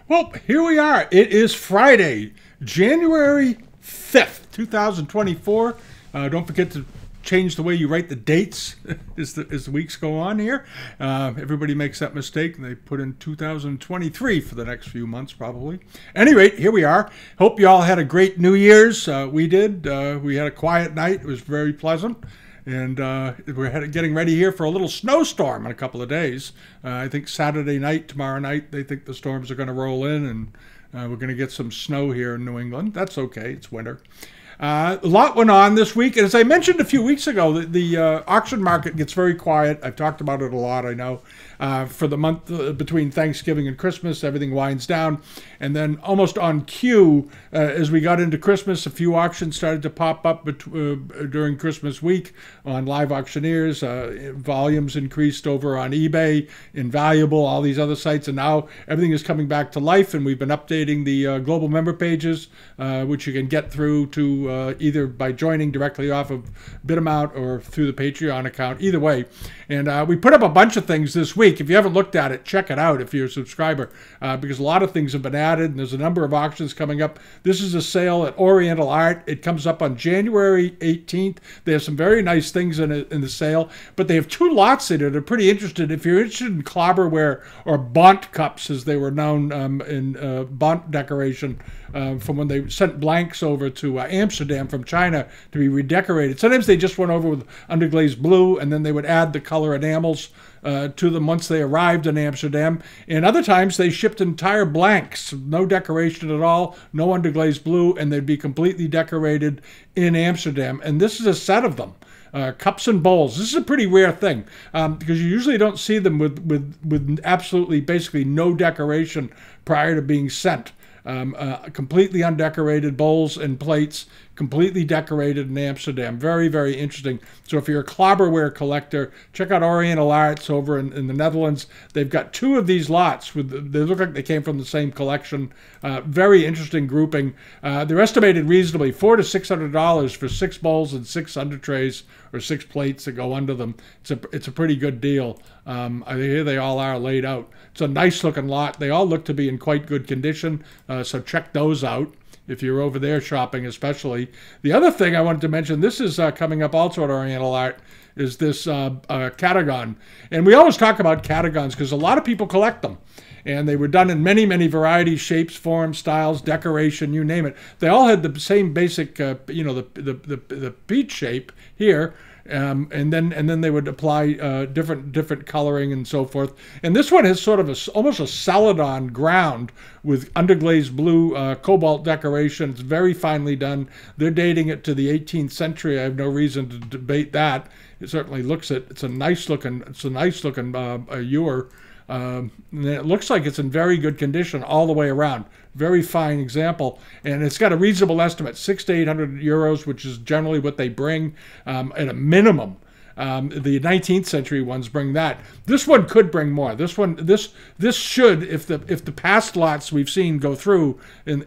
Well, here we are. It is Friday, January 5th, 2024. Don't forget to change the way you write the dates as the weeks go on here. Everybody makes that mistake, and they put in 2023 for the next few months, probably. At any rate, here we are. Hope you all had a great New Year's. We did. We had a quiet night. It was very pleasant. And we're getting ready here for a little snowstorm in a couple of days. I think Saturday night, tomorrow night, they think the storms are going to roll in, and we're going to get some snow here in New England. That's okay. It's winter. A lot went on this week. And as I mentioned a few weeks ago, the auction market gets very quiet. I've talked about it a lot, I know. For the month between Thanksgiving and Christmas, everything winds down. And then almost on cue, as we got into Christmas, a few auctions started to pop up during Christmas week on live auctioneers. Volumes increased over on eBay, Invaluable, all these other sites. And now everything is coming back to life. And we've been updating the global member pages, which you can get through to either by joining directly off of Bitamount or through the Patreon account, either way. And we put up a bunch of things this week. If you haven't looked at it, check it out if you're a subscriber, because a lot of things have been added, and there's a number of auctions coming up. This is a sale at Oriental Art. It comes up on January 18th. They have some very nice things in the sale, but they have two lots in it. They're pretty interested. If you're interested in clobberware or Bont cups, as they were known in Bont decoration, from when they sent blanks over to Amsterdam from China to be redecorated. Sometimes they just went over with underglazed blue, and then they would add the color enamels to them once they arrived in Amsterdam. And other times they shipped entire blanks, no decoration at all, no underglazed blue, and they'd be completely decorated in Amsterdam. And this is a set of them. Cups and bowls. This is a pretty rare thing because you usually don't see them with absolutely basically no decoration prior to being sent. Completely undecorated bowls and plates, completely decorated in Amsterdam. Very, very interesting. So if you're a clobberware collector, check out Oriental Arts over in the Netherlands. They've got two of these lots. They look like they came from the same collection. Very interesting grouping. They're estimated reasonably $400 to $600 for 6 bowls and 6 under trays or 6 plates that go under them. It's a pretty good deal. Here they all are laid out. It's a nice looking lot. They all look to be in quite good condition. So check those out if you're over there shopping especially. The other thing I wanted to mention, this is coming up also at Oriental Art, is this catagon. And we always talk about catagons because a lot of people collect them. And they were done in many, many varieties, shapes, forms, styles, decoration, you name it. They all had the same basic, the peach shape here. And then they would apply different coloring and so forth. And this one has sort of almost a celadon ground with underglazed blue cobalt decoration. It's very finely done. They're dating it to the 18th century. I have no reason to debate that. It certainly looks it. It's a nice looking ewer. And it looks like it's in very good condition all the way around. Very fine example, and it's got a reasonable estimate, 600 to 800 euros, which is generally what they bring at a minimum. The 19th century ones bring that. This one could bring more. This should, if the past lots we've seen go through in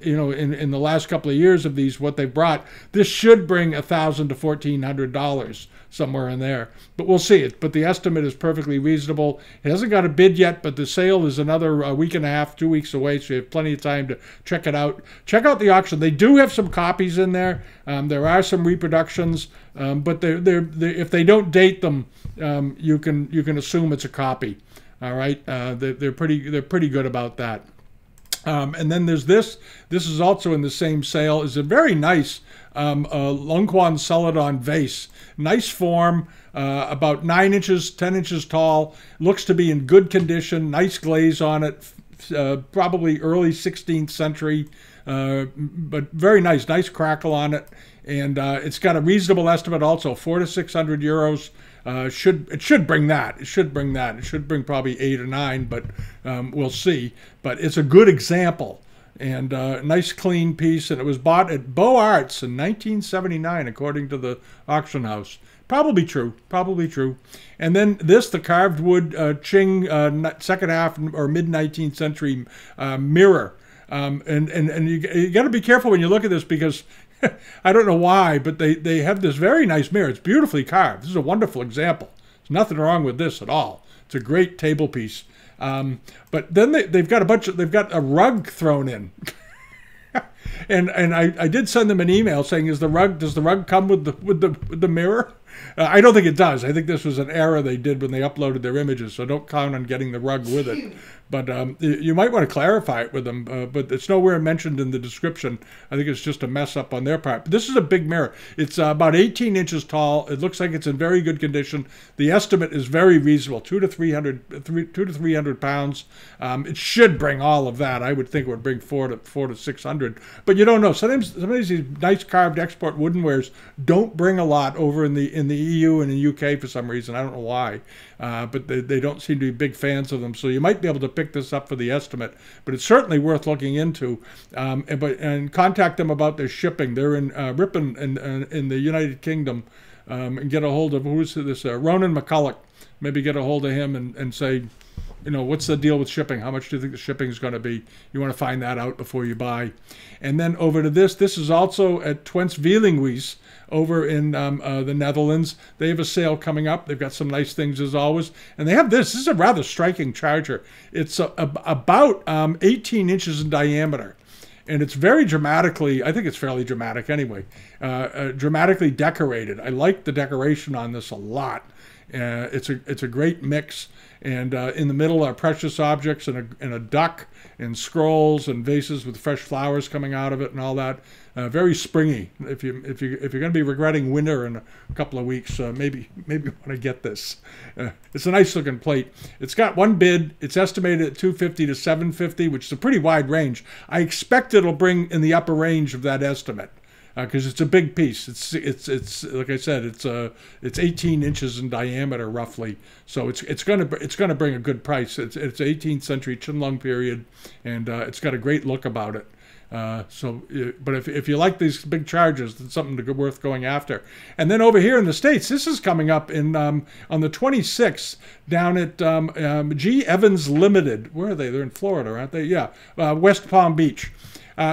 the last couple of years of these, what they've brought, this should bring $1,000 to $1,400 somewhere in there. But we'll see it. But the estimate is perfectly reasonable. It hasn't got a bid yet, but the sale is another week and a half, 2 weeks away, so you have plenty of time to check it out. Check out the auction. They do have some copies in there. There are some reproductions, but if they don't date them, you can assume it's a copy. All right, they're pretty good about that. And then there's this. This is also in the same sale. It's a very nice Longquan Celadon vase. Nice form, about 9 inches, 10 inches tall. Looks to be in good condition. Nice glaze on it. Probably early 16th century, but very nice. Nice crackle on it. And it's got a reasonable estimate also, 400 to 600 euros. It should bring that. It should bring that. It should bring probably 8 or 9, but we'll see. But it's a good example. And nice clean piece, and it was bought at Beaux Arts in 1979, according to the auction house. Probably true, probably true. And then this, the carved wood Qing second half or mid-19th century mirror. And you got to be careful when you look at this because I don't know why, but they have this very nice mirror. It's beautifully carved. This is a wonderful example. There's nothing wrong with this at all. It's a great table piece. But then they've got they've got a rug thrown in. And I did send them an email saying, does the rug come with the mirror? I don't think it does. I think this was an error they did when they uploaded their images, so don't count on getting the rug with it. But you might want to clarify it with them, but it's nowhere mentioned in the description. I think it's just a mess up on their part. But this is a big mirror. It's about 18 inches tall. It looks like it's in very good condition. The estimate is very reasonable, 200 to 300 pounds. It should bring all of that. I would think it would bring 400 to 600. But you don't know. Sometimes these nice carved export woodenwares don't bring a lot over in the EU and the UK for some reason. I don't know why. But they don't seem to be big fans of them. So you might be able to pick this up for the estimate, but it's certainly worth looking into. And contact them about their shipping. They're in Ripon in the United Kingdom, and get a hold of who's this Ronan McCulloch. Maybe get a hold of him and say, what's the deal with shipping? How much do you think the shipping is going to be? You want to find that out before you buy. And then over to this. This is also at Twents Veilinghuis over in the Netherlands. They have a sale coming up. They've got some nice things as always. And they have this. This is a rather striking charger. It's about 18 inches in diameter. And it's very dramatically, I think it's fairly dramatic anyway, dramatically decorated. I like the decoration on this a lot. It's a great mix. And in the middle are precious objects and a duck and scrolls and vases with fresh flowers coming out of it and all that. Very springy. If you're going to be regretting winter in a couple of weeks, maybe you want to get this. It's a nice looking plate. It's got one bid. It's estimated at $250 to $750, which is a pretty wide range. I expect it'll bring in the upper range of that estimate. Because it's a big piece. It's like I said, it's 18 inches in diameter roughly. So it's gonna bring a good price. It's 18th century Qianlong period, and it's got a great look about it. But if you like these big chargers, it's something worth going after. And then over here in the States, this is coming up in on the 26th down at G. Evans Limited. Where are they? They're in Florida, aren't they? Yeah, West Palm Beach.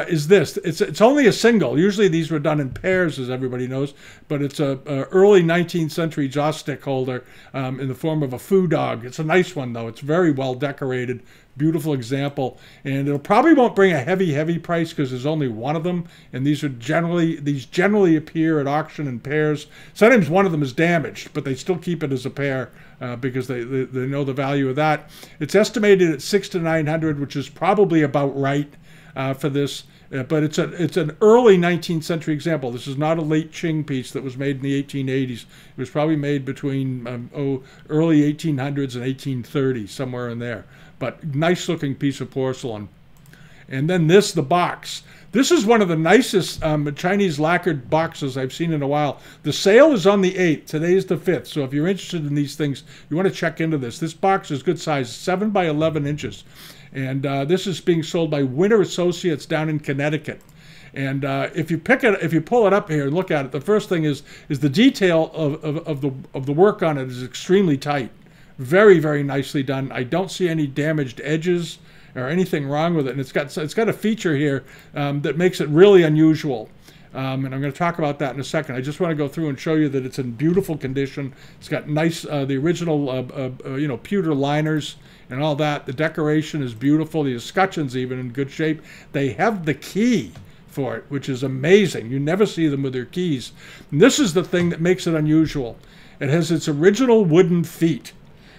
Is this. It's only a single. Usually these were done in pairs, as everybody knows, but it's a early 19th century joss stick holder in the form of a foo dog. It's a nice one, though. It's very well decorated. Beautiful example. And it'll probably won't bring a heavy price because there's only one of them. And these generally appear at auction in pairs. Sometimes one of them is damaged, but they still keep it as a pair because they know the value of that. It's estimated at $600 to $900, which is probably about right. For this, but it's an early 19th century example. This is not a late Qing piece that was made in the 1880s. It was probably made between early 1800s and 1830, somewhere in there. But nice looking piece of porcelain. And then the box. This is one of the nicest Chinese lacquered boxes I've seen in a while. The sale is on the 8th. Today is the 5th. So if you're interested in these things, you want to check into this. This box is good size, 7 by 11 inches. And this is being sold by Winter Associates down in Connecticut. And if you pull it up here and look at it, the first thing is the detail of the work on it is extremely tight, very, very nicely done. I don't see any damaged edges or anything wrong with it. And it's got a feature here that makes it really unusual. And I'm going to talk about that in a second. I just want to go through and show you that it's in beautiful condition. It's got nice, the original, pewter liners and all that. The decoration is beautiful. The escutcheon's even in good shape. They have the key for it, which is amazing. You never see them with their keys. And this is the thing that makes it unusual. It has its original wooden feet.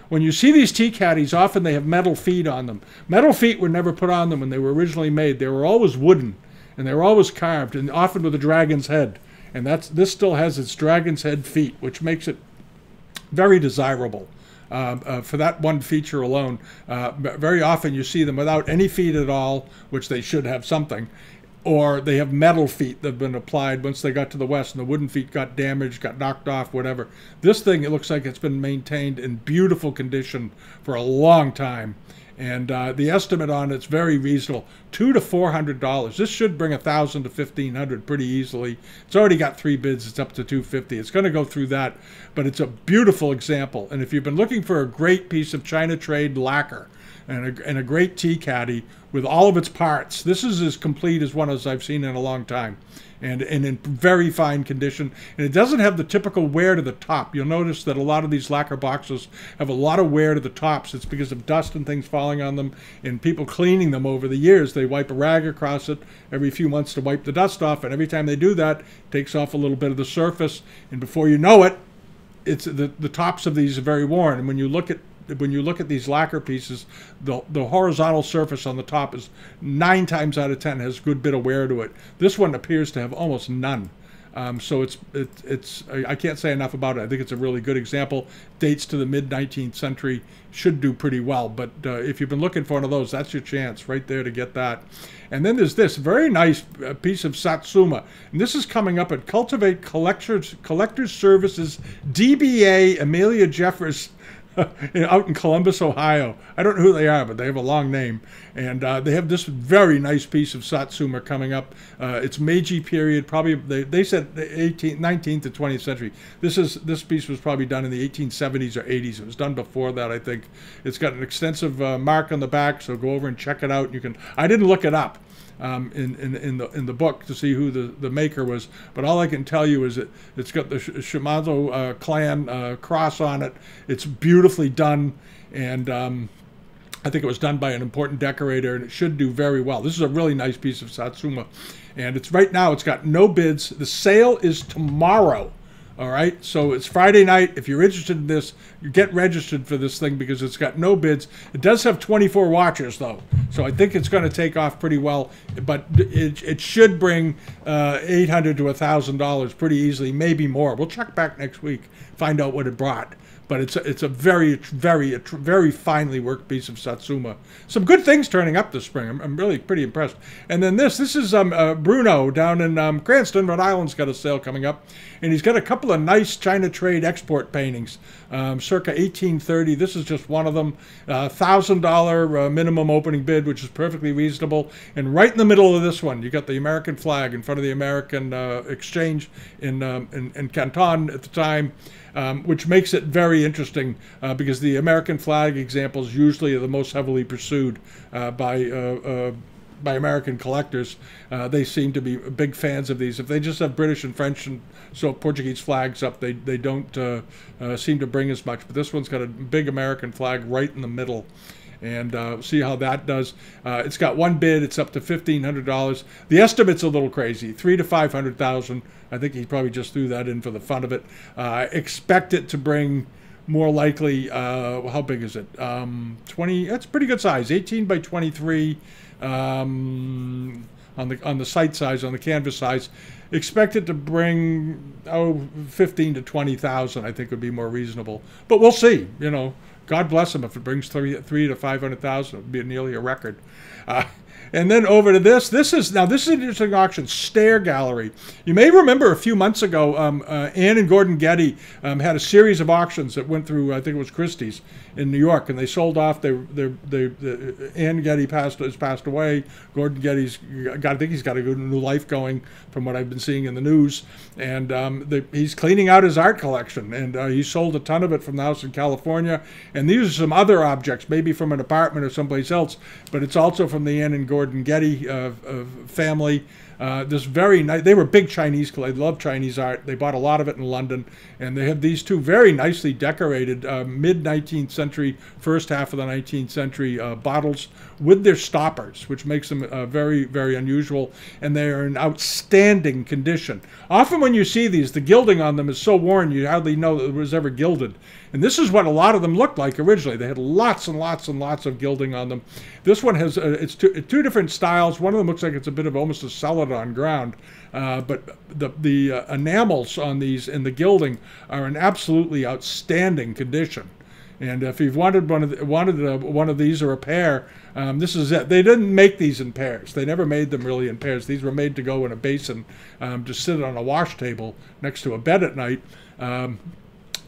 When you see these tea caddies, often they have metal feet on them. Metal feet were never put on them when they were originally made. They were always wooden, and they were always carved, and often with a dragon's head. And this still has its dragon's head feet, which makes it very desirable. For that one feature alone. Very often you see them without any feet at all, which they should have something, or they have metal feet that have been applied once they got to the West and the wooden feet got damaged, got knocked off, whatever. This thing, it looks like it's been maintained in beautiful condition for a long time. And the estimate on it's very reasonable, $200 to $400. This should bring $1,000 to $1,500 pretty easily. It's already got 3 bids. It's up to $250. It's going to go through that, but it's a beautiful example. And if you've been looking for a great piece of China trade lacquer and a great tea caddy with all of its parts, this is as complete as one as I've seen in a long time. and in very fine condition. And it doesn't have the typical wear to the top. You'll notice that a lot of these lacquer boxes have a lot of wear to the tops. It's because of dust and things falling on them and people cleaning them over the years. They wipe a rag across it every few months to wipe the dust off, and every time they do that, it takes off a little bit of the surface, and before you know it, it's the tops of these are very worn. And when you look at these lacquer pieces, the horizontal surface on the top is 9 times out of 10 has a good bit of wear to it. This one appears to have almost none. So it's I can't say enough about it. I think it's a really good example. Dates to the mid-19th century, should do pretty well. But if you've been looking for one of those, that's your chance right there to get that. And then there's this very nice piece of Satsuma. And this is coming up at Cultivate Collectors Services, DBA Amelia Jeffers, out in Columbus, Ohio. I don't know who they are, but they have a long name. And they have this very nice piece of Satsuma coming up. It's Meiji period, probably, they said 19th to 20th century. This piece was probably done in the 1870s or 80s. It was done before that, I think. It's got an extensive mark on the back, so go over and check it out. I didn't look it up in the book to see who the maker was, but all I can tell you is that it's got the Shimazu clan cross on it. It's beautifully done, and I think it was done by an important decorator, and it should do very well. This is a really nice piece of Satsuma, and it's right now, it's got no bids. The sale is tomorrow. All right, so it's Friday night. If you're interested in this, you get registered for this thing because it's got no bids. It does have 24 watchers, though, so I think it's going to take off pretty well. But it should bring $800 to $1,000 pretty easily, maybe more. We'll check back next week, find out what it brought. But it's a very finely worked piece of Satsuma. Some good things turning up this spring. I'm really pretty impressed. And then this is Bruno down in Cranston, Rhode Island's got a sale coming up, and he's got a couple of nice China trade export paintings, circa 1830. This is just one of them. $1,000 minimum opening bid, which is perfectly reasonable. And right in the middle of this one, you got the American flag in front of the American exchange in Canton at the time. Which makes it very interesting because the American flag examples usually are the most heavily pursued by American collectors. They seem to be big fans of these. If they just have British and French and so Portuguese flags up, they don't seem to bring as much. But this one's got a big American flag right in the middle. And see how that does. It's got one bid. It's up to $1,500. The estimate's a little crazy, $300,000 to $500,000. I think he probably just threw that in for the fun of it. Expect it to bring more likely. How big is it? 20. That's pretty good size. 18 by 23 on the site size, on the canvas size. Expect it to bring 15 to 20,000. I think would be more reasonable. But we'll see. You know. God bless him if it brings $300,000 to $500,000. It would be nearly a record. And then over to this. This is an interesting auction. Stair Gallery. You may remember a few months ago, Ann and Gordon Getty had a series of auctions that went through. I think it was Christie's in New York, and they sold off. Ann Getty has passed away. Gordon Getty's I think he's got a good new life going, from what I've been seeing in the news. And he's cleaning out his art collection, and he sold a ton of it from the house in California. And these are some other objects, maybe from an apartment or someplace else, but it's also from the Ann and Gordon Getty family. This very nice. They were big Chinese. They love Chinese art. They bought a lot of it in London, and they have these two very nicely decorated mid-19th century, first half of the 19th century bottles with their stoppers, which makes them very unusual, and they are in outstanding condition. Often when you see these, the gilding on them is so worn you hardly know that it was ever gilded. And this is what a lot of them looked like originally. They had lots and lots and lots of gilding on them. This one has it's two different styles. One of them looks like it's a bit of almost a celadon ground, but the enamels on these and the gilding are in absolutely outstanding condition. And if you've wanted one of these or a pair, this is it. They didn't make these in pairs. They never made them really in pairs. These were made to go in a basin, to sit on a wash table next to a bed at night.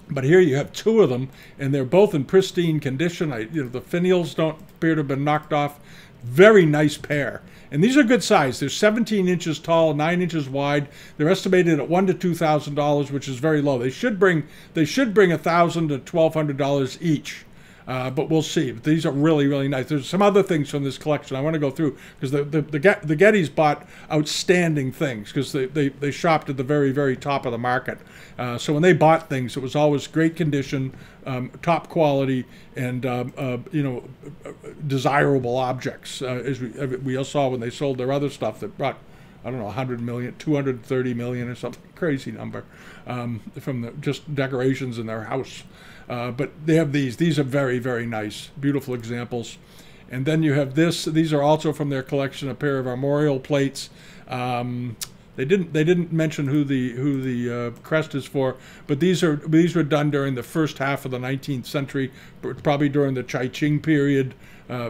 But here you have two of them, and they're both in pristine condition. The finials don't appear to have been knocked off. Very nice pair. And these are good size. They're 17 inches tall, 9 inches wide. They're estimated at $1,000 to $2,000, which is very low. They should bring $1,000 to $1,200 each. But we'll see. But these are really, really nice. There's some other things from this collection I want to go through, because the Gettys bought outstanding things, because they shopped at the very, very top of the market. So when they bought things, it was always great condition, top quality, and desirable objects. As we all saw when they sold their other stuff that brought, I don't know, 100 million, 230 million or something crazy number, from just decorations in their house. But they have these. These are very, very nice, beautiful examples. And then you have this. These are also from their collection, a pair of armorial plates. They didn't mention who the crest is for, but these were done during the first half of the 19th century, probably during the Chai-Ching period.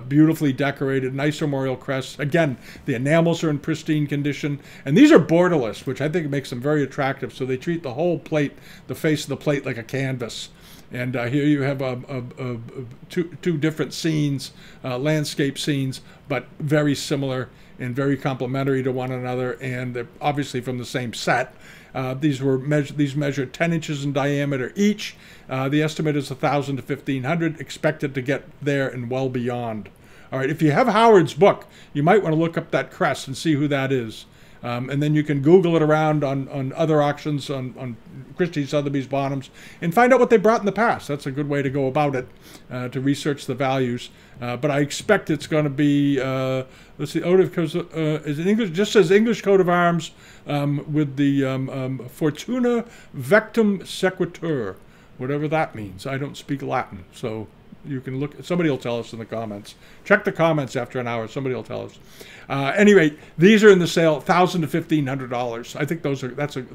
Beautifully decorated, nice armorial crests. Again, the enamels are in pristine condition, and these are borderless, which I think makes them very attractive. So they treat the whole plate, the face of the plate, like a canvas. And here you have two different scenes, landscape scenes, but very similar and very complementary to one another, and they're obviously from the same set. These measure 10 inches in diameter each. The estimate is 1,000 to 1,500, expected to get there and well beyond. All right, if you have Howard's book, you might want to look up that crest and see who that is. And then you can Google it around on other auctions, on Christie's, Sotheby's, Bonhams, and find out what they brought in the past. That's a good way to go about it, to research the values. But I expect it's going to be, let's see, is it English? Just says English coat of arms with the Fortuna Vectum Sequitur, whatever that means. I don't speak Latin, so you can look. Somebody will tell us in the comments. Check the comments after an hour. Somebody will tell us. Anyway, these are in the sale, $1,000 to $1,500. I think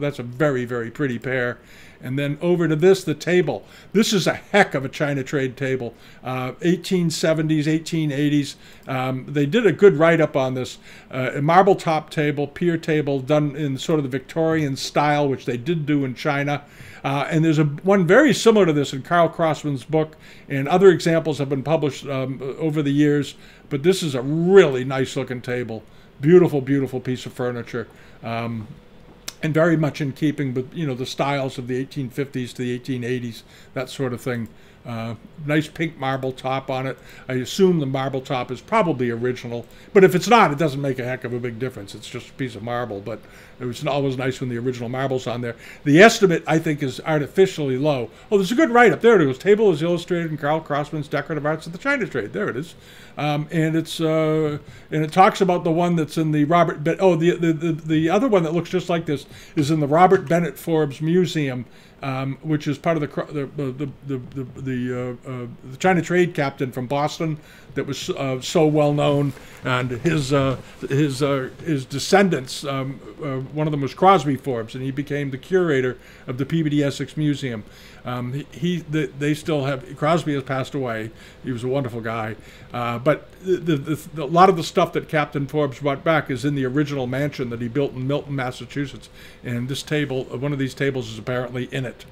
that's a very, very pretty pair. And then over to the table. This is a heck of a China trade table. 1870s, 1880s. They did a good write-up on this. A marble top table, pier table, done in sort of the Victorian style, which they did do in China. And there's one very similar to this in Carl Crossman's book, and other examples have been published over the years. But this is a really nice-looking table. Beautiful, beautiful piece of furniture. And very much in keeping with, the styles of the 1850s to the 1880s, that sort of thing. Nice pink marble top on it. I assume the marble top is probably original, but if it's not, it doesn't make a heck of a big difference. It's just a piece of marble, but it was always nice when the original marble's on there. The estimate, I think, is artificially low. Oh, there's a good write-up. There it is. Table is illustrated in Carl Crossman's Decorative Arts of the China Trade. There it is. And it talks about the one that's in the Robert. The other one that looks just like this is in the Robert Bennett Forbes Museum, which is part of the China trade captain from Boston that was so well known, and his descendants. One of them was Crosby Forbes, and he became the curator of the Peabody Essex Museum. They still have. Crosby has passed away. He was a wonderful guy, but a lot of the stuff that Captain Forbes brought back is in the original mansion that he built in Milton, Massachusetts. And this table, one of these tables, is apparently in it.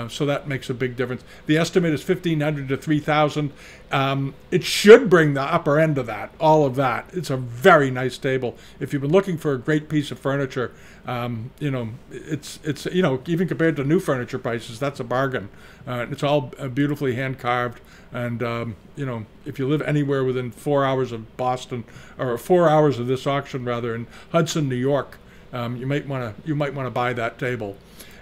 So that makes a big difference. The estimate is $1,500 to $3,000. It should bring the upper end of that, all of that. It's a very nice table. If you've been looking for a great piece of furniture, it's even compared to new furniture prices, that's a bargain. It's all beautifully hand carved, and if you live anywhere within 4 hours of Boston, or 4 hours of this auction rather, in Hudson, New York, you might want to buy that table.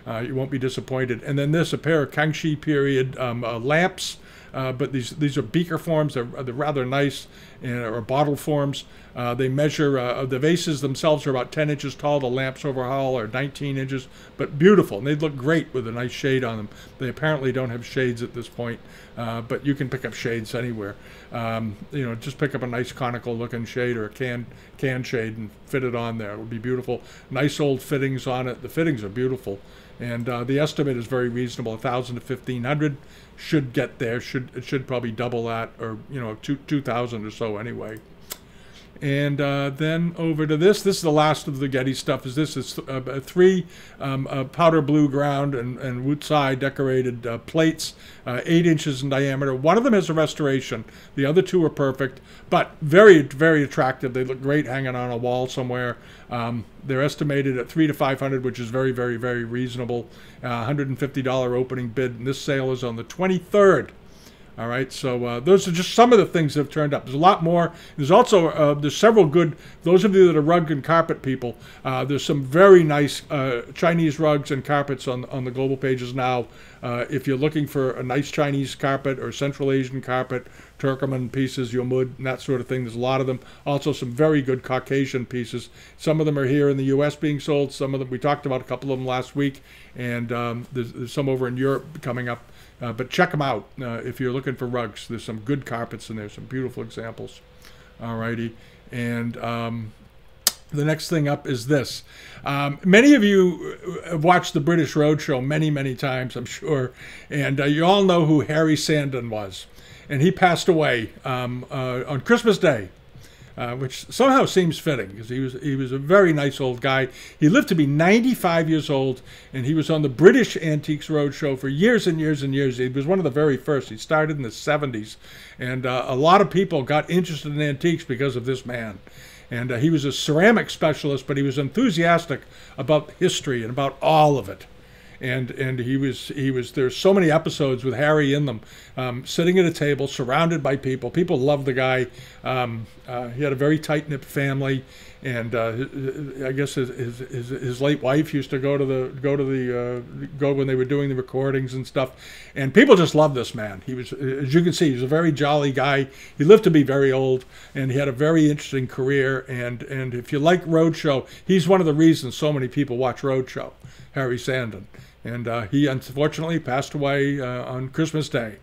You won't be disappointed. And then a pair of Kangxi period lamps, but these are beaker forms. They're rather nice, or bottle forms. They measure, the vases themselves are about 10 inches tall. The lamps overall are 19 inches, but beautiful. And they look great with a nice shade on them. They apparently don't have shades at this point, but you can pick up shades anywhere. Just pick up a nice conical looking shade or a can shade and fit it on there. It'll be beautiful. Nice old fittings on it. The fittings are beautiful. And the estimate is very reasonable, 1,000 to 1,500. Should get there. It should probably double that, or 2,000 or so anyway. And then over to this. This is the last of the Getty stuff. This is three powder blue ground and wutsai decorated plates, 8 inches in diameter. One of them has a restoration. The other two are perfect, but very, very attractive. They look great hanging on a wall somewhere. They're estimated at $300 to $500, which is very, very, very reasonable. $150 opening bid, and this sale is on the 23rd All right, so those are just some of the things that have turned up. There's a lot more. There's also there's several good. Those of you that are rug and carpet people, there's some very nice Chinese rugs and carpets on the global pages now. If you're looking for a nice Chinese carpet or Central Asian carpet, Turkoman pieces, Yomud, and that sort of thing, there's a lot of them. Also, some very good Caucasian pieces. Some of them are here in the U.S. being sold. Some of them we talked about a couple of them last week, and there's some over in Europe coming up. But check them out if you're looking for rugs. There's some good carpets in there, some beautiful examples. Alrighty, and the next thing up is this. Many of you have watched the British Roadshow many times, I'm sure, and you all know who Harry Sandon was. And he passed away on Christmas Day. Which somehow seems fitting because he was a very nice old guy. He lived to be 95 years old, and he was on the British Antiques Roadshow for years and years and years. He was one of the very first. He started in the 70s, and a lot of people got interested in antiques because of this man. And he was a ceramic specialist, but he was enthusiastic about history and about all of it. And he was there's so many episodes with Harry in them, sitting at a table surrounded by people. People loved the guy. He had a very tight-knit family, and I guess his late wife used to go when they were doing the recordings and stuff. And people just loved this man. He was, as you can see, he was a very jolly guy. He lived to be very old, and he had a very interesting career. And if you like Roadshow, he's one of the reasons so many people watch Roadshow, Harry Sandon. And he unfortunately passed away on Christmas Day,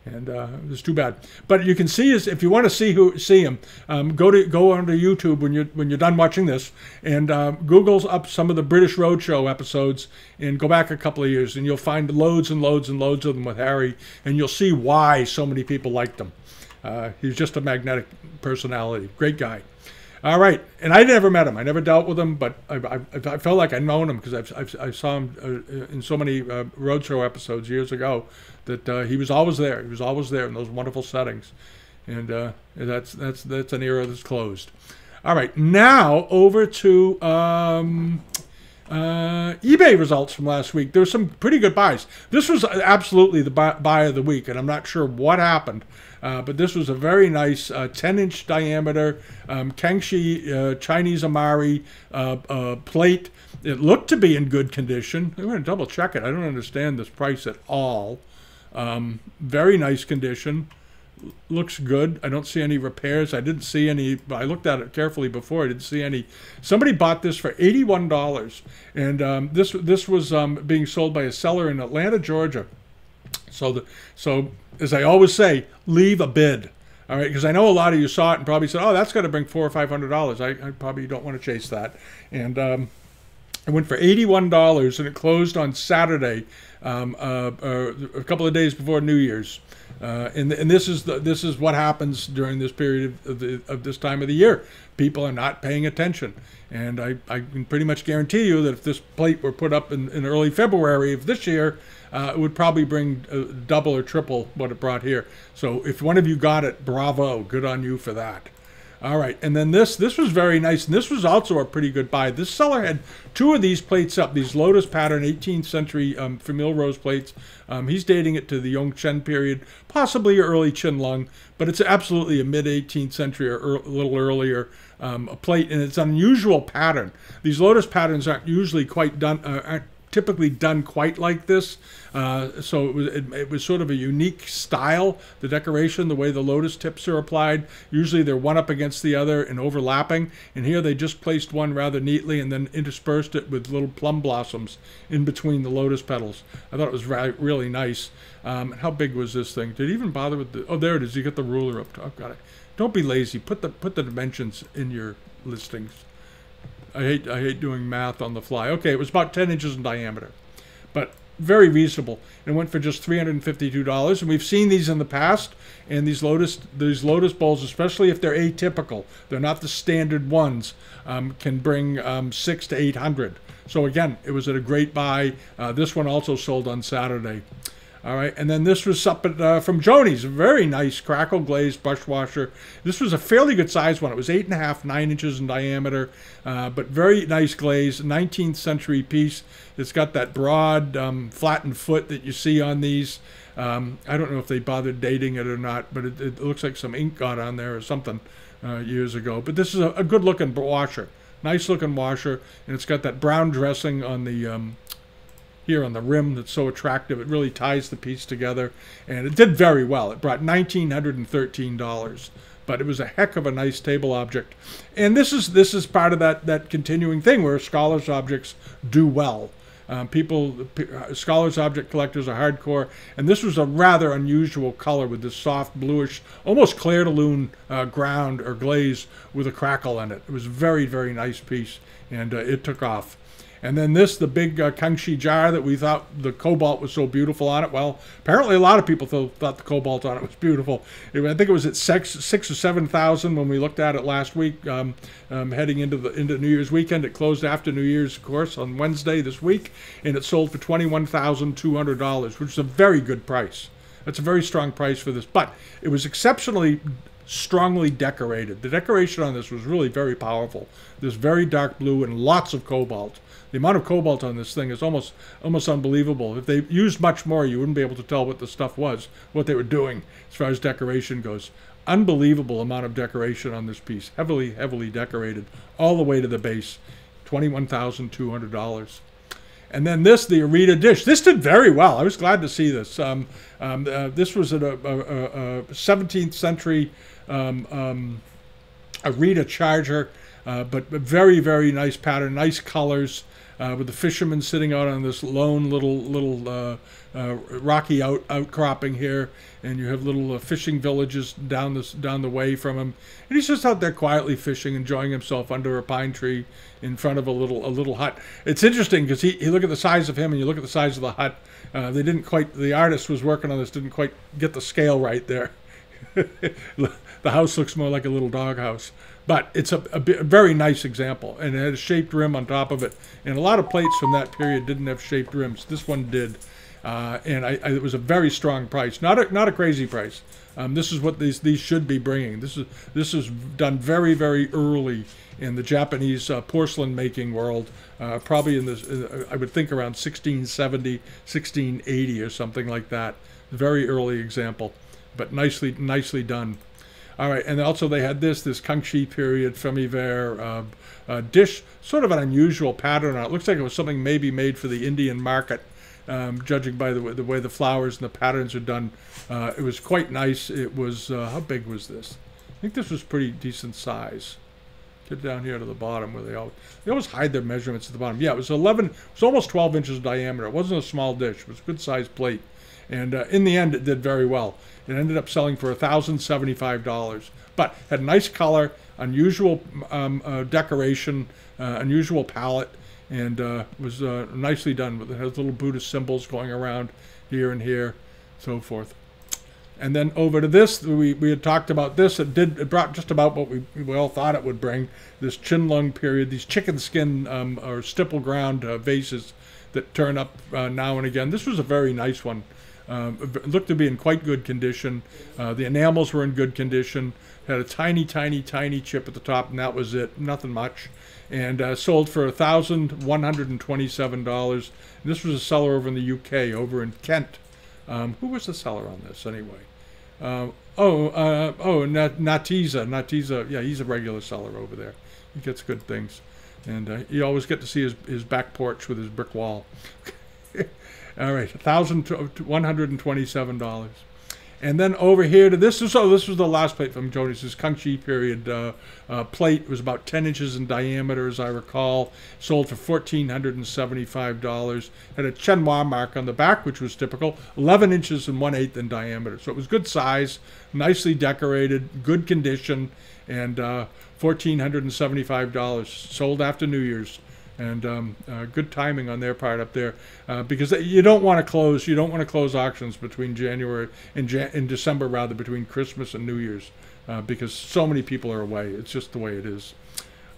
and it was too bad. But you can see if you want to see him, go onto YouTube when you're done watching this, and Google up some of the British Roadshow episodes, and go back a couple of years, and you'll find loads and loads and loads of them with Harry, and you'll see why so many people liked him. He's just a magnetic personality, great guy. All right, and I never met him. I never dealt with him, but I felt like I'd known him because I saw him in so many roadshow episodes years ago that he was always there. He was always there in those wonderful settings, and that's an era that's closed. All right, now over to eBay results from last week. There were some pretty good buys. This was absolutely the buy of the week, and I'm not sure what happened. But this was a very nice 10-inch diameter Kangxi Chinese Amari plate. It looked to be in good condition. I'm going to double check it. I don't understand this price at all. Very nice condition. Looks good. I don't see any repairs. I didn't see any. I looked at it carefully before. I didn't see any. Somebody bought this for $81, and this was being sold by a seller in Atlanta, Georgia. So as I always say, leave a bid. All right, because I know a lot of you saw it and probably said, "Oh, that's going to bring $400 or $500." I probably don't want to chase that. And it went for $81, and it closed on Saturday, a couple of days before New Year's. And this is what happens during this period of this time of the year. People are not paying attention, and I can pretty much guarantee you that if this plate were put up in early February of this year, it would probably bring double or triple what it brought here. So if one of you got it, bravo, good on you for that. All right, and then this was very nice, and this was also a pretty good buy. This seller had two of these plates up, these lotus pattern 18th century famille rose plates. He's dating it to the Yongchen period, possibly early Qinlong, but it's absolutely a mid-18th century or a little earlier a plate, and it's an unusual pattern. These lotus patterns aren't usually quite done, aren't typically done quite like this. So it was sort of a unique style, the decoration, the way the lotus tips are applied. Usually they're one up against the other and overlapping, and here they just placed one rather neatly and then interspersed it with little plum blossoms in between the lotus petals. I thought it was really nice. How big was this thing? Did it even bother with the, oh, there it is, you got the ruler up top. Got it. Don't be lazy, put the dimensions in your listings. I hate doing math on the fly. Okay, it was about 10 inches in diameter, but very reasonable. It went for just $352, and we've seen these in the past. And these lotus bowls, especially if they're atypical, they're not the standard ones, can bring $600 to $800. So again, it was a great buy. This one also sold on Saturday. All right, and then this was up at, from Joni's, a very nice crackle glazed brush washer. This was a fairly good size one. It was 8.5, 9 inches in diameter, but very nice glaze, 19th century piece. It's got that broad, flattened foot that you see on these. I don't know if they bothered dating it or not, but it looks like some ink got on there or something years ago. But this is a good looking washer, nice looking washer, and it's got that brown dressing on the here on the rim that's so attractive. It really ties the piece together, and it did very well. It brought $1,913, but it was a heck of a nice table object. And this is part of that continuing thing where scholars objects do well. Scholars object collectors are hardcore, and this was a rather unusual color with this soft bluish, almost clair de lune ground or glaze with a crackle in it. It was a very, very nice piece, and it took off. And then the big Kangxi jar that we thought the cobalt was so beautiful on it. Well, apparently a lot of people thought the cobalt on it was beautiful. I think it was at 6,000 or 7,000 when we looked at it last week, heading into New Year's weekend. It closed after New Year's, of course, on Wednesday this week, and it sold for $21,200, which is a very good price. That's a very strong price for this, but it was exceptionally strongly decorated. The decoration on this was really very powerful. This very dark blue and lots of cobalt. The amount of cobalt on this thing is almost unbelievable. If they used much more, you wouldn't be able to tell what the stuff was, what they were doing as far as decoration goes. Unbelievable amount of decoration on this piece. Heavily, heavily decorated all the way to the base. $21,200. And then the Arita dish. This did very well. I was glad to see this. This was a 17th century Arita charger, but very, very nice pattern, nice colors, with the fishermen sitting out on this lone little rocky outcropping here, and you have little fishing villages down the way from him, and he's just out there quietly fishing, enjoying himself under a pine tree in front of a little hut. It's interesting because you look at the size of him and you look at the size of the hut. The artist was working on this, didn't quite get the scale right there. The house looks more like a little doghouse. But it's a very nice example, and it had a shaped rim on top of it. And a lot of plates from that period didn't have shaped rims. This one did, and it was a very strong price, not a crazy price. This is what these should be bringing. This is done very, very early in the Japanese porcelain making world, probably in this I would think around 1670, 1680 or something like that. Very early example, but nicely done. All right, and also they had this Kangxi period Femiver dish, sort of an unusual pattern on it. Looks like it was something maybe made for the Indian market, judging by the way the flowers and the patterns are done. It was quite nice. It was, how big was this? I think this was pretty decent size. Get down here to the bottom where they always hide their measurements at the bottom. Yeah, it was almost 12 inches in diameter. It wasn't a small dish. It was a good sized plate. And in the end, it did very well. It ended up selling for $1,075, but had nice color, unusual decoration, unusual palette, and was nicely done. It has little Buddhist symbols going around here and here, so forth. And then over to this, we had talked about this. It brought just about what we all thought it would bring. This Qinlong period, these chicken skin or stipple ground vases that turn up now and again. This was a very nice one. It looked to be in quite good condition. The enamels were in good condition. Had a tiny chip at the top, and that was it. Nothing much. And sold for $1,127. This was a seller over in the UK, over in Kent. Who was the seller on this anyway? Natiza. Natiza. Yeah, he's a regular seller over there. He gets good things, and you always get to see his back porch with his brick wall. All right, $1,127. And then over here to this. This was the last plate from Joni's. This Kangxi period plate. It was about 10 inches in diameter, as I recall. Sold for $1,475. Had a Chenhua mark on the back, which was typical. 11 inches and 1/8 in diameter. So it was good size, nicely decorated, good condition, and $1,475. Sold after New Year's. And good timing on their part up there, because you don't want to close auctions between in December rather, between Christmas and New Year's, because so many people are away. It's just the way it is.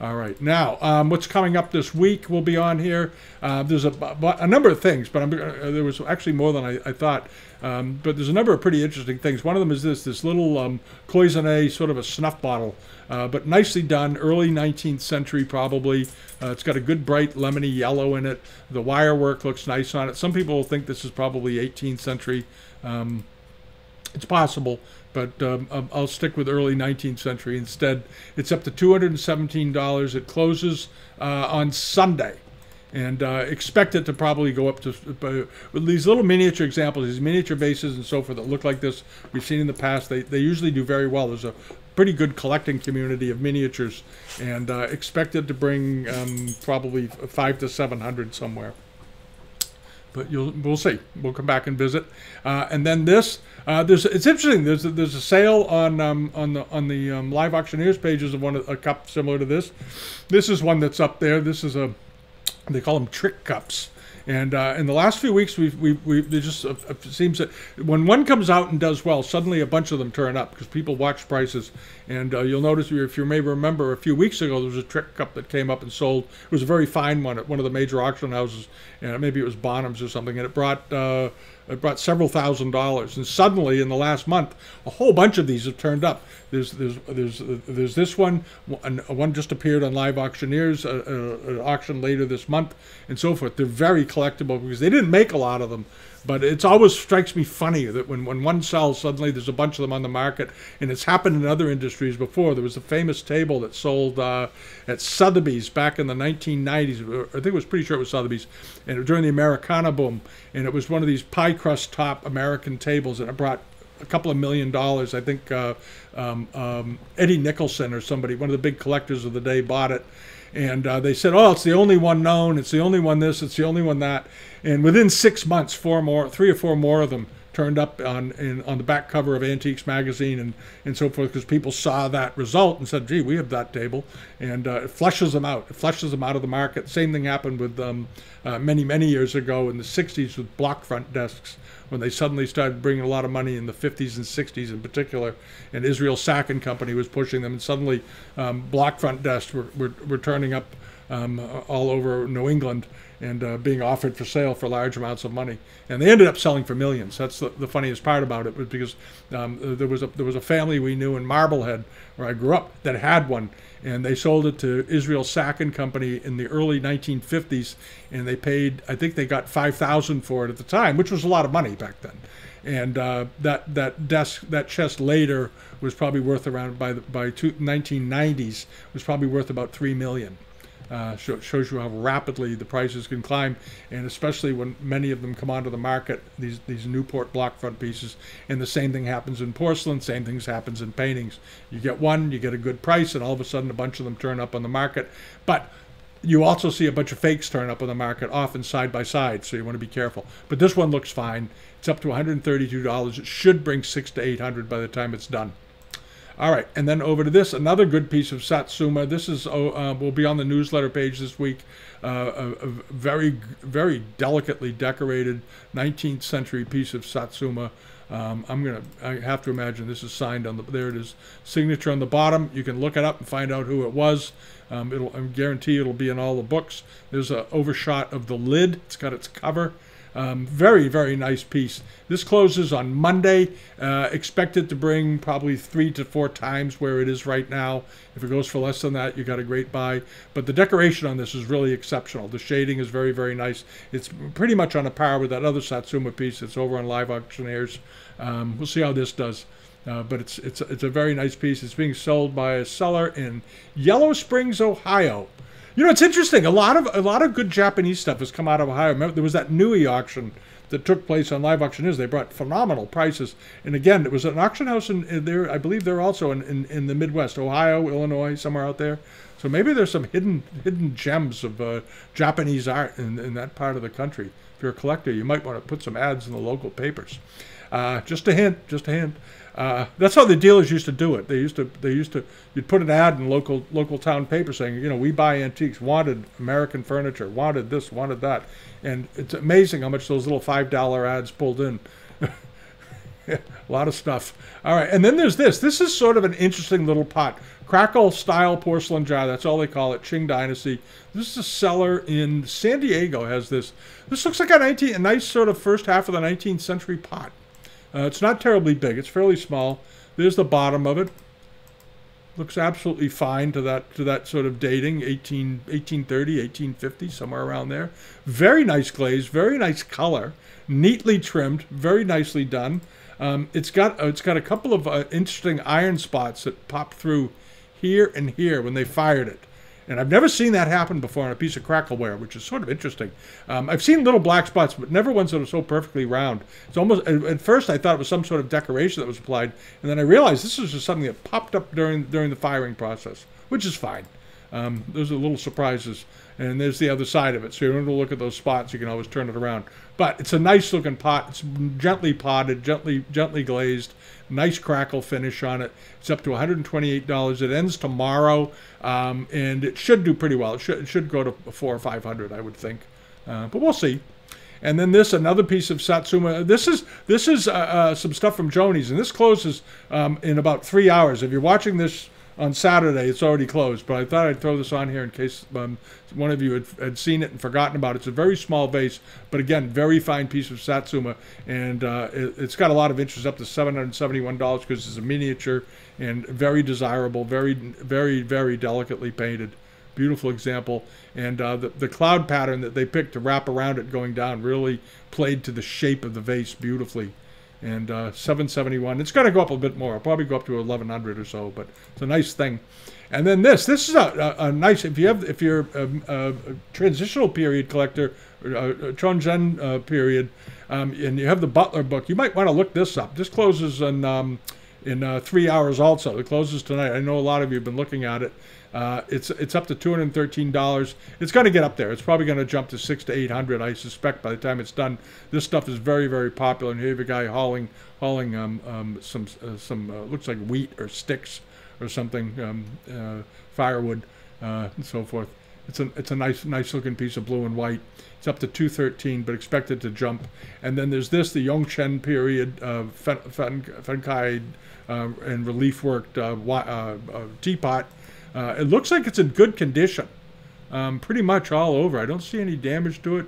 All right. Now, what's coming up this week will be on here. There's a number of things, but there was actually more than I thought. But there's a number of pretty interesting things. One of them is this little cloisonne, sort of a snuff bottle, but nicely done, early 19th century probably. It's got a good bright lemony yellow in it. The wire work looks nice on it. Some people think this is probably 18th century. It's possible, but I'll stick with early 19th century instead. It's up to $217. It closes on Sunday. And expect it to probably go up to these little miniature examples, these miniature vases and so forth that look like this we've seen in the past. They usually do very well. There's a pretty good collecting community of miniatures, and expect it to bring probably 500 to 700 somewhere. But we'll see. We'll come back and visit. And then this, it's interesting. There's a sale on the live auctioneers pages of a cup similar to this. This is one that's up there. This is they call them trick cups. And in the last few weeks, it just seems that when one comes out and does well, suddenly a bunch of them turn up because people watch prices. And you'll notice, if you may remember, a few weeks ago, there was a trick cup that came up and sold. It was a very fine one at one of the major auction houses. Maybe it was Bonham's or something. And it brought several $1,000s. And suddenly, in the last month, a whole bunch of these have turned up. There's this one. One just appeared on Live Auctioneers, an auction later this month, and so forth. They're very collectible because they didn't make a lot of them. But it always strikes me funny that when one sells, suddenly there's a bunch of them on the market. And it's happened in other industries before. There was a famous table that sold at Sotheby's back in the 1990s. I think it was pretty sure it was Sotheby's. And during the Americana boom. And it was one of these pie crust top American tables. And it brought a couple of $1 million. I think Eddie Nicholson or somebody, one of the big collectors of the day, bought it. And they said, oh, it's the only one known. It's the only one this. It's the only one that. And within 6 months, 3 or 4 more of them turned up on the back cover of Antiques magazine and so forth, because people saw that result and said, gee, we have that table. And it flushes them out. It flushes them out of the market. Same thing happened with many years ago in the 60s with block front desks, when they suddenly started bringing a lot of money in the 50s and 60s in particular, and Israel Sack and Company was pushing them, and suddenly block front desks were turning up all over New England and being offered for sale for large amounts of money, and they ended up selling for millions. That's the funniest part about it, was because there was a family we knew in Marblehead, where I grew up, that had one, and they sold it to Israel Sack and Company in the early 1950s, and they paid, I think they got $5,000 for it at the time, which was a lot of money back then. And that chest later was probably worth around, by 1990s, was probably worth about $3 million. Shows you how rapidly the prices can climb, and especially when many of them come onto the market, these Newport block front pieces. And the same thing happens in porcelain, same things happens in paintings. You get one, you get a good price, and all of a sudden a bunch of them turn up on the market. But you also see a bunch of fakes turn up on the market, often side by side, so you want to be careful. But this one looks fine. It's up to $132. It should bring $600 to $800 by the time it's done. All right, and then over to this, another good piece of Satsuma. This is will be on the newsletter page this week. A very, very delicately decorated 19th century piece of Satsuma. I have to imagine this is signed on there it is, signature on the bottom. You can look it up and find out who it was. I guarantee it'll be in all the books. There's an overshot of the lid. It's got its cover. Very, very nice piece. This closes on Monday. Expected to bring probably 3 to 4 times where it is right now. If it goes for less than that, you got a great buy. But the decoration on this is really exceptional. The shading is very, very nice. It's pretty much on a par with that other Satsuma piece that's over on Live Auctioneers. We'll see how this does. But it's a very nice piece. It's being sold by a seller in Yellow Springs, Ohio. You know, it's interesting. A lot of good Japanese stuff has come out of Ohio. Remember, there was that Nui auction that took place on Live Auctioneers. They brought phenomenal prices. And again, it was an auction house in there. I believe they're also in the Midwest, Ohio, Illinois, somewhere out there. So maybe there's some hidden gems of Japanese art in that part of the country. If you're a collector, you might want to put some ads in the local papers. Just a hint. Just a hint. That's how the dealers used to do it. You'd put an ad in local town paper saying, you know, we buy antiques, wanted American furniture, wanted this, wanted that. And it's amazing how much those little $5 ads pulled in. A lot of stuff. All right, and then there's this. This is sort of an interesting little pot. Crackle-style porcelain jar. That's all they call it. Qing Dynasty. This is a seller in San Diego. Has this. This looks like a nice sort of first half of the 19th century pot. It's not terribly big. It's fairly small. There's the bottom of it. Looks absolutely fine to that sort of dating, 1830, 1850, somewhere around there. Very nice glaze, very nice color, neatly trimmed, very nicely done. It's got a couple of interesting iron spots that pop through here and here when they fired it. And I've never seen that happen before on a piece of crackleware, which is sort of interesting. I've seen little black spots, but never ones that are so perfectly round. It's almost, at first I thought it was some sort of decoration that was applied, and then I realized this was just something that popped up during the firing process, which is fine. Those are little surprises. And there's the other side of it. So you don't look at those spots, you can always turn it around. But it's a nice looking pot. It's gently potted, gently glazed. Nice crackle finish on it. It's up to $128. It ends tomorrow, and it should do pretty well. It should go to $400 or $500, I would think. But we'll see. And then another piece of Satsuma. This is some stuff from Joni's, and this closes in about 3 hours. If you're watching this on Saturday, it's already closed, but I thought I'd throw this on here in case one of you had seen it and forgotten about it. It's a very small vase, but again, very fine piece of Satsuma, and it's got a lot of interest, up to $771 because it's a miniature and very desirable, very, very, very delicately painted. Beautiful example, and the cloud pattern that they picked to wrap around it going down really played to the shape of the vase beautifully. And $771. It's going to go up a bit more. It'll probably go up to $1,100 or so, but it's a nice thing. And then this is a nice. If you're a transitional period collector, Chonzen period, and you have the Butler book, you might want to look this up. This closes in 3 hours. Also, it closes tonight. I know a lot of you have been looking at it. It's up to $213. It's going to get up there. It's probably going to jump to $600 to $800. I suspect by the time it's done. This stuff is very, very popular. And here you have a guy hauling some looks like wheat or sticks or something, firewood, and so forth. It's a nice looking piece of blue and white. It's up to $213, but expected to jump. And then there's the Yongchen period Fenkai and relief worked teapot. It looks like it's in good condition, pretty much all over. I don't see any damage to it.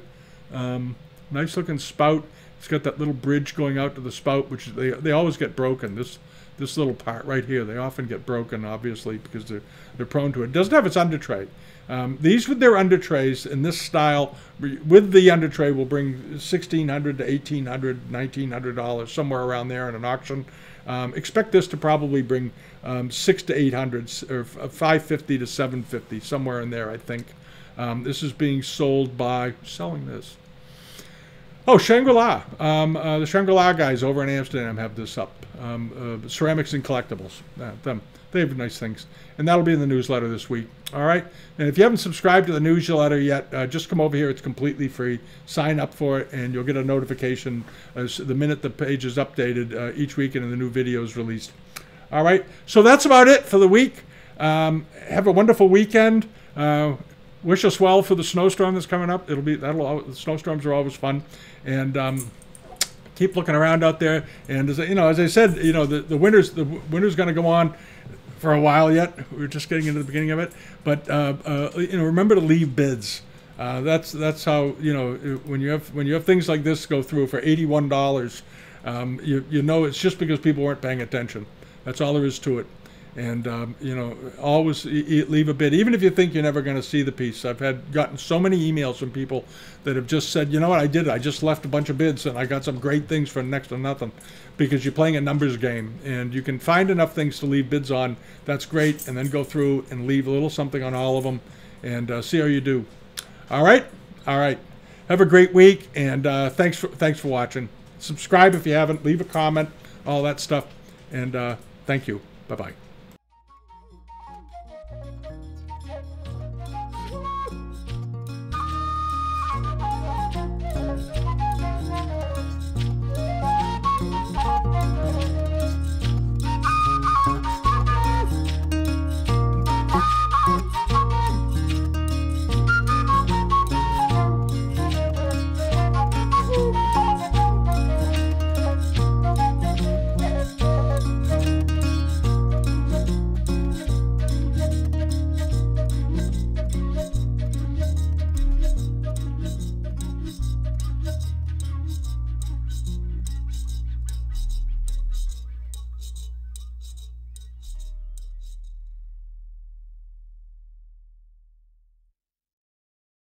Nice looking spout. It's got that little bridge going out to the spout, which they always get broken. This little part right here, they often get broken, obviously, because they're prone to it. It doesn't have its under tray. These with their under trays in this style, with the under tray, will bring $1,600 to $1,800, $1,900, somewhere around there in an auction. Expect this to probably bring $600 to $800 or $550 to $750, somewhere in there, I think. This is being sold by selling this. Oh, Shangri-La. The Shangri-La guys over in Amsterdam have this up. Ceramics and Collectibles. They have nice things. And that'll be in the newsletter this week. All right? And if you haven't subscribed to the newsletter yet, just come over here. It's completely free. Sign up for it, and you'll get a notification the minute the page is updated each week and the new video is released. All right? So that's about it for the week. Have a wonderful weekend. Wish us well for the snowstorm that's coming up. The snowstorms are always fun. And keep looking around out there. And as I said, the winter's going to go on for a while yet. We're just getting into the beginning of it. But remember to leave bids. That's how when you have things like this go through for $81, you know it's just because people weren't paying attention. That's all there is to it. And always leave a bid, even if you think you're never going to see the piece. I've gotten so many emails from people that have just said, you know what, I did. I just left a bunch of bids, and I got some great things for next to nothing, because you're playing a numbers game, and you can find enough things to leave bids on. That's great, and then go through and leave a little something on all of them, and see how you do. All right. Have a great week, and thanks for watching. Subscribe if you haven't. Leave a comment, all that stuff, and thank you. Bye-bye.